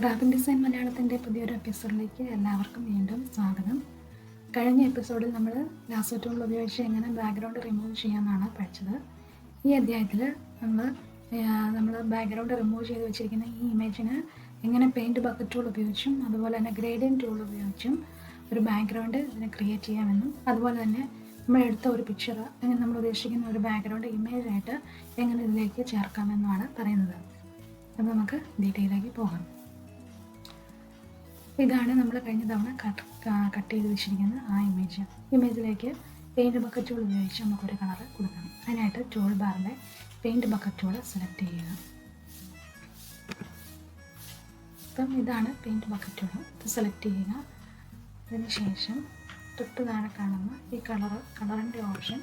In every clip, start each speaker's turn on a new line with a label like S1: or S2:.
S1: Graphic design മലയാളത്തിൻ്റെ പുതിയൊരു എപ്പിസോഡിലേക്ക് എല്ലാവർക്കും വീണ്ടും സ്വാഗതം. കഴിഞ്ഞ എപ്പിസോഡിൽ നമ്മൾ ലാസോ ടൂൾ ഉപയോഗിച്ച് എങ്ങനെ ബാക്ക്ഗ്രൗണ്ട് റിമൂവ് ചെയ്യാമെന്നാണ് പഠിച്ചത്. ഈ അധ്യായത്തിൽ നമ്മൾ ബാക്ക്ഗ്രൗണ്ട് റിമൂവ് ചെയ്ത് വെച്ചിരിക്കുന്ന ഈ ഇമേജിന് എങ്ങനെ പെയിൻറ്റ് ബക്കറ്റ് ടൂൾ ഉപയോഗിച്ചും അതുപോലെ തന്നെ ഗ്രേഡിയൻ ടൂൾ ഉപയോഗിച്ചും ഒരു ബാക്ക്ഗ്രൗണ്ട് ഇതിനെ ക്രിയേറ്റ് ചെയ്യാമെന്നും അതുപോലെ തന്നെ നമ്മളെടുത്ത ഒരു പിക്ചർ അല്ലെങ്കിൽ നമ്മൾ ഉദ്ദേശിക്കുന്ന ഒരു ബാക്ക്ഗ്രൗണ്ട് ഇമേജായിട്ട് എങ്ങനെ ഇതിലേക്ക് ചേർക്കാമെന്നുമാണ് പറയുന്നത്. അപ്പോൾ നമുക്ക് ഡീറ്റെയിലേക്ക് പോകാം. ഇതാണ് നമ്മൾ കഴിഞ്ഞ തവണ കട്ട് ചെയ്ത് വെച്ചിരിക്കുന്ന ആ ഇമേജിലേക്ക് പെയിൻറ്റ് ബക്കറ്റ് ടൂൾ ഉപയോഗിച്ച് നമുക്കൊരു കളർ കൊടുക്കണം. അതിനായിട്ട് ടൂൾ ബാറിലെ പെയിൻറ്റ് ബക്കറ്റ് ടൂൾ സെലക്ട് ചെയ്യുക. അപ്പം ഇതാണ് പെയിൻറ്റ് ബക്കറ്റ് ടൂൾ. ഇത് സെലക്ട് ചെയ്യുക. അതിന് ശേഷം തൊട്ട് താഴെ കാണുന്ന ഈ കളറിൻ്റെ ഓപ്ഷൻ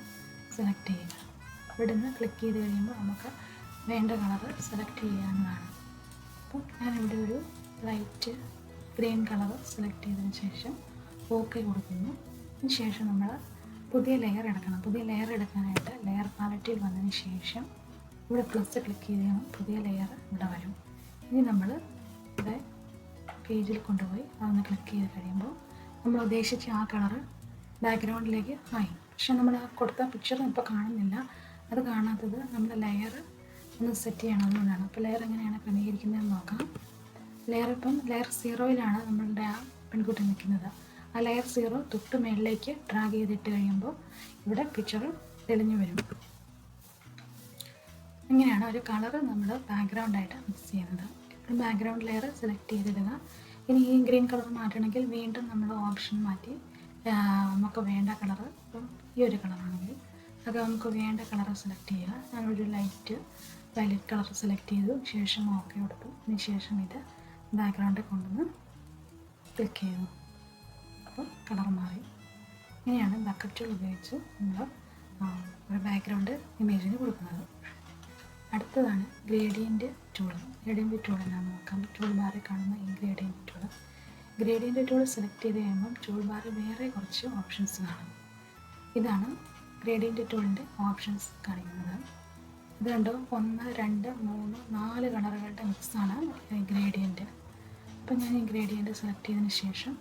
S1: സെലക്ട് ചെയ്യുക. ഇവിടെ നിന്ന് ക്ലിക്ക് ചെയ്ത് കഴിയുമ്പോൾ നമുക്ക് വേണ്ട കളർ സെലക്ട് ചെയ്യാവുന്നതാണ്. അപ്പം ഞാനിവിടെ ഒരു ലൈറ്റ് ഗ്രീൻ കളർ സെലക്ട് ചെയ്തതിന് ശേഷം ഓക്കെ കൊടുക്കുന്നു. അതിന് ശേഷം നമ്മൾ പുതിയ ലെയർ എടുക്കണം. പുതിയ ലെയർ എടുക്കാനായിട്ട് ലെയർ പാലറ്റിൽ വന്നതിന് ശേഷം ഇവിടെ പ്ലസ് ക്ലിക്ക് ചെയ്ത് പുതിയ ലെയർ ഇവിടെ വരും. ഇനി നമ്മൾ ഇവിടെ പേജിൽ കൊണ്ടുപോയി അതൊന്ന് ക്ലിക്ക് ചെയ്ത് കഴിയുമ്പോൾ നമ്മൾ ഉദ്ദേശിച്ച ആ കളറ് ബാക്ക്ഗ്രൗണ്ടിലേക്ക് ആയി. പക്ഷെ നമ്മൾ ആ കൊടുത്ത പിക്ചർ ഇപ്പോൾ കാണുന്നില്ല. അത് കാണാത്തത് നമ്മുടെ ലെയർ ഒന്ന് സെറ്റ് ചെയ്യണം. അതുകൊണ്ടാണ്. അപ്പോൾ ലെയർ എങ്ങനെയാണ് ക്രമീകരിക്കുന്നതെന്ന് നോക്കാം. ലെയർ 0 നമ്മളുടെ ആ പെൺകുട്ടി നിൽക്കുന്നത്. ആ ലെയർ 0 തൊട്ട് മേളിലേക്ക് ഡ്രാഗ് ചെയ്തിട്ട് കഴിയുമ്പോൾ ഇവിടെ പിക്ചർ തെളിഞ്ഞു വരും. ഇങ്ങനെയാണ് ഒരു കളർ നമ്മൾ ബാക്ക്ഗ്രൗണ്ടായിട്ട് മിക്സ് ചെയ്യുന്നത്. ഇപ്പോൾ ബാക്ക്ഗ്രൗണ്ട് ലെയർ സെലക്ട് ചെയ്തിടുക. ഇനി ഈ ഗ്രീൻ കളർ മാറ്റണമെങ്കിൽ വീണ്ടും നമ്മൾ ഓപ്ഷൻ മാറ്റി നമുക്ക് വേണ്ട കളർ, ഇപ്പം ഈ ഒരു കളറാണെങ്കിൽ അത് നമുക്ക് വേണ്ട കളർ സെലക്ട് ചെയ്യുക. ഞാനൊരു ലൈറ്റ് വയലറ്റ് കളർ സെലക്ട് ചെയ്തു. ശേഷം ഓക്കെ കൊടുത്തു. അതിന് ശേഷം ഇത് ബാക്ക്ഗ്രൗണ്ടിൽ കൊണ്ടുവന്ന് ക്ലിക്ക് ചെയ്തു. അപ്പോൾ കളർ മാറി. ഇങ്ങനെയാണ് ബക്കറ്റ് ടൂൾ ഉപയോഗിച്ച് നമ്മൾ ഒരു ബാക്ക്ഗ്രൗണ്ട് ഇമേജിന് കൊടുക്കുന്നത്. അടുത്തതാണ് ഗ്രേഡിയൻ്റ് ടൂൾ. ഗ്രേഡിയൻ്റ് ടൂൾ എന്നാന്ന് നോക്കാം. ടൂൾ ബാറിൽ കാണുന്ന ഈ gradient tool. Gradient tool select ചെയ്ത് കഴിയുമ്പം ടൂൾ ബാറിൽ വേറെ കുറച്ച് ഓപ്ഷൻസ് കാണും. ഇതാണ് ഗ്രേഡിയൻ്റ് ടൂളിൻ്റെ ഓപ്ഷൻസ് കാണിക്കുന്നത്. ഇത് കണ്ടോ, 1, 2, 3, 4 കളറുകളുടെ മിക്സാണ് ഗ്രേഡിയൻ്റ്. അപ്പം ഞാൻ ഈ ഗ്രേഡിയൻ്റ് സെലക്ട് ചെയ്തതിന് ശേഷം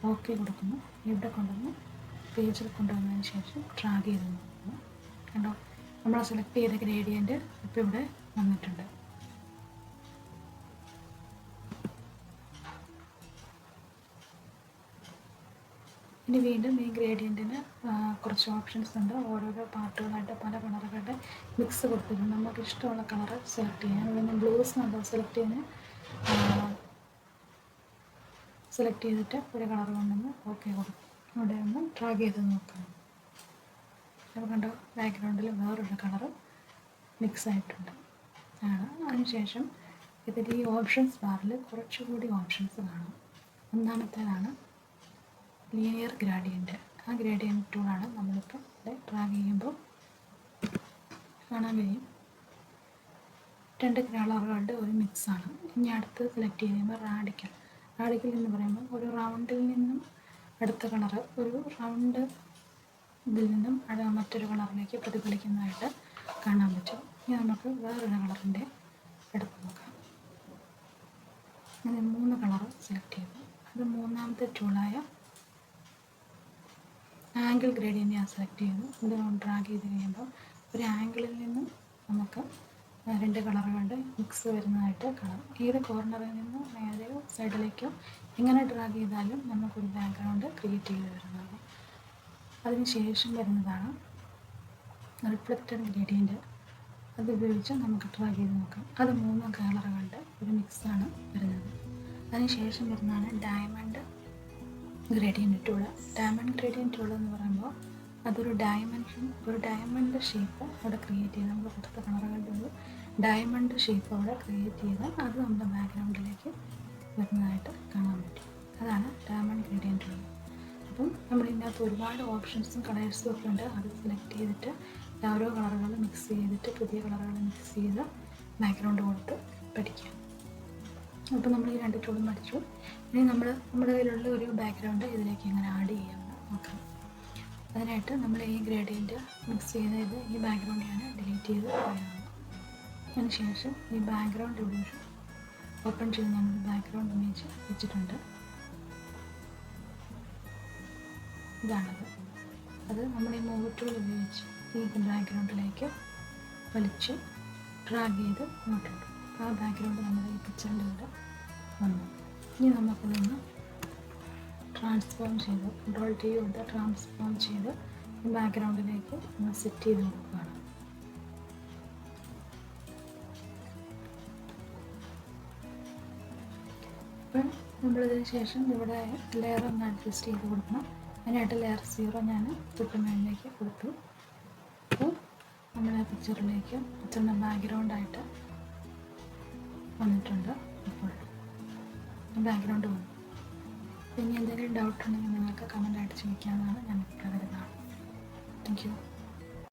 S1: ഓക്കെ കൊടുക്കുന്നു. ഇവിടെ കൊണ്ടുവന്ന് പേജിൽ കൊണ്ടുവന്നതിന് ശേഷം ഡ്രാഗ് ചെയ്ത് നോക്കുന്നു. കണ്ടോ, നമ്മൾ സെലക്ട് ചെയ്ത ഗ്രേഡിയൻ്റ് ഇപ്പോൾ ഇവിടെ വന്നിട്ടുണ്ട്. ഇനി വീണ്ടും ഈ ഗ്രേഡിയൻറ്റിന് കുറച്ച് ഓപ്ഷൻസ് ഉണ്ട്. ഓരോരോ പാർട്ടുകളായിട്ട് പല കളറുകളുടെ മിക്സ് കൊടുത്തിട്ടുണ്ട്. നമുക്ക് ഇഷ്ടമുള്ള കളറ് സെലക്ട് ചെയ്യാം. പിന്നെ ബ്ലൂസ് നമ്മൾ സെലക്ട് ചെയ്തിട്ട് ഒരു കളർ കൊണ്ടുവന്ന് ഓക്കെ കൊടുക്കും. അവിടെ ഒന്ന് ഡ്രാഗ് ചെയ്ത് നോക്കാം. അപ്പോൾ കണ്ടോ, ബാക്ക്ഗ്രൗണ്ടിൽ വേറൊരു കളറ് മിക്സ് ആയിട്ടുണ്ട്. അതിനുശേഷം ഇതിൽ ഈ ഓപ്ഷൻസ് ബാറിൽ കുറച്ചുകൂടി ഓപ്ഷൻസ് കാണും. ഒന്നാമത്തേതാണ് ലീനിയർ ഗ്രാഡിയൻ്റ്. ആ ഗ്രേഡിയൻ്റ് ടൂളാണ് നമ്മളിപ്പോൾ ഇവിടെ ഡ്രാഗ് ചെയ്യുമ്പോൾ കാണാൻ കഴിയും. 2 കളറുകളുടെ ഒരു മിക്സാണ്. ഇനി അടുത്ത് സെലക്ട് ചെയ്യുമ്പോൾ റാഡിക്കൽ എന്ന് പറയുമ്പോൾ ഒരു റൗണ്ടിൽ നിന്നും അടുത്ത കളറ് ഒരു റൗണ്ട് ഇതിൽ നിന്നും മറ്റൊരു കളറിലേക്ക് പ്രതിഫലിക്കുന്നതായിട്ട് കാണാൻ പറ്റും. ഇനി നമുക്ക് വേറൊരു കളറിൻ്റെ എടുത്ത് നോക്കാം. അങ്ങനെ 3 കളറ് സെലക്ട് ചെയ്തു. അത് മൂന്നാമത്തെ ടൂളായ ആംഗിൾ ഗ്രേഡിയൻ്റ് ഞാൻ സെലക്ട് ചെയ്തു. ഇത് ഡ്രാഗ് ചെയ്ത് കഴിയുമ്പോൾ ഒരു ആംഗിളിൽ നിന്നും നമുക്ക് 2 കളറുകളുടെ മിക്സ് വരുന്നതായിട്ട് കാണാം. ഏത് കോർണറിൽ നിന്നും നേരെയോ സൈഡിലേക്കോ എങ്ങനെ ഡ്രാഗ് ചെയ്താലും നമുക്കൊരു ബാക്ക്ഗ്രൗണ്ട് ക്രിയേറ്റ് ചെയ്ത് വരുന്നതാണ്. അതിനുശേഷം വരുന്നതാണ് റിഫ്ലക്റ്റഡ് ഗ്രേഡിയൻ്റ്. അത് ഉപയോഗിച്ച് നമുക്ക് ഡ്രാഗ് ചെയ്ത് നോക്കാം. അത് 3 കളറുകളുടെ ഒരു മിക്സാണ് വരുന്നത്. അതിനുശേഷം വരുന്നതാണ് diamond gradient tool. Diamond gradient tool എന്ന് പറയുമ്പോൾ അതൊരു ഡയമണ്ട് ഷേപ്പ് അവിടെ ക്രിയേറ്റ് ചെയ്ത് നമ്മൾ കൊടുത്ത കളറുകളുടെ ഒരു ഡയമണ്ട് ഷേപ്പ് അവിടെ ക്രിയേറ്റ് ചെയ്ത് അത് നമ്മുടെ ബാക്ക്ഗ്രൗണ്ടിലേക്ക് വരുന്നതായിട്ട് കാണാൻ പറ്റും. അതാണ് ഡയമണ്ട് ഗ്രേഡിയൻ്റ് ടൂൾ. അപ്പം നമ്മളിതിനകത്ത് ഒരുപാട് ഓപ്ഷൻസും കളേഴ്സും ഒക്കെ ഉണ്ട്. അത് സെലക്ട് ചെയ്തിട്ട് ഓരോ കളറുകൾ മിക്സ് ചെയ്തിട്ട് പുതിയ കളറുകൾ മിക്സ് ചെയ്ത് ബാക്ക്ഗ്രൗണ്ട് കൊടുത്ത് പഠിക്കാം. അപ്പോൾ നമ്മൾ ഈ 2 ടൂളും പഠിച്ചു. ഇനി നമ്മുടെ കയ്യിലുള്ള ഒരു ബാക്ക്ഗ്രൗണ്ട് ഇതിലേക്ക് എങ്ങനെ ആഡ് ചെയ്യാമെന്ന് നോക്കാം. അതിനായിട്ട് നമ്മൾ ഈ ഗ്രേഡിയൻ്റ് മിക്സ് ചെയ്ത് ഈ ബാക്ക്ഗ്രൗണ്ട് ഞാൻ ഡിലീറ്റ് ചെയ്ത് കളയുന്നു. അതിനുശേഷം ഈ ബാക്ക്ഗ്രൗണ്ട് ഇവിടെ ഓപ്പൺ ചെയ്ത് ഞാനൊരു ബാക്ക്ഗ്രൗണ്ട് ഇമേജ് വെച്ചിട്ടുണ്ട്. ഇതാണത്. അത് നമ്മൾ ഈ മൂവ് ടൂൾ ഉപയോഗിച്ച് ഈ ബാക്ക്ഗ്രൗണ്ടിലേക്ക് വലിച്ച് ഡ്രാഗ് ചെയ്ത് ഇങ്ങോട്ടുണ്ട്. ആ ബാക്ക്ഗ്രൗണ്ട് നമ്മുടെ ഈ പിക്ചറിൻ്റെ കൂടെ വന്നു. ഇനി നമുക്കിതൊന്ന് ട്രാൻസ്ഫോം ചെയ്ത് കൺട്രോൾ T കൊണ്ട് ട്രാൻസ്ഫോം ചെയ്ത് ഈ ബാക്ക്ഗ്രൗണ്ടിലേക്ക് ഒന്ന് സെറ്റ് ചെയ്ത് കൊടുക്കുകയാണ്. അപ്പം നമ്മളിതിന് ശേഷം ഇവിടെ ലെയർ ഒന്ന് അഡ്ജസ്റ്റ് ചെയ്ത് കൊടുക്കണം. അതിനായിട്ട് ലെയർ 0 ഞാൻ തൊട്ട് മേളിലേക്ക് കൊടുത്തു. അപ്പോൾ നമ്മുടെ പിക്ചറിൻ്റെ ബാക്ക്ഗ്രൗണ്ടായിട്ട് വന്നിട്ടുണ്ട്. ഇപ്പോൾ ബാക്ക്ഗ്രൗണ്ട് വന്നു. ഇനി എന്തെങ്കിലും ഡൗട്ട് ഉണ്ടെങ്കിൽ നിങ്ങൾക്ക് കമൻ്റായിട്ട് ചോദിക്കാമെന്നാണ് ഞാൻ കരുതുന്നത്. Thank you.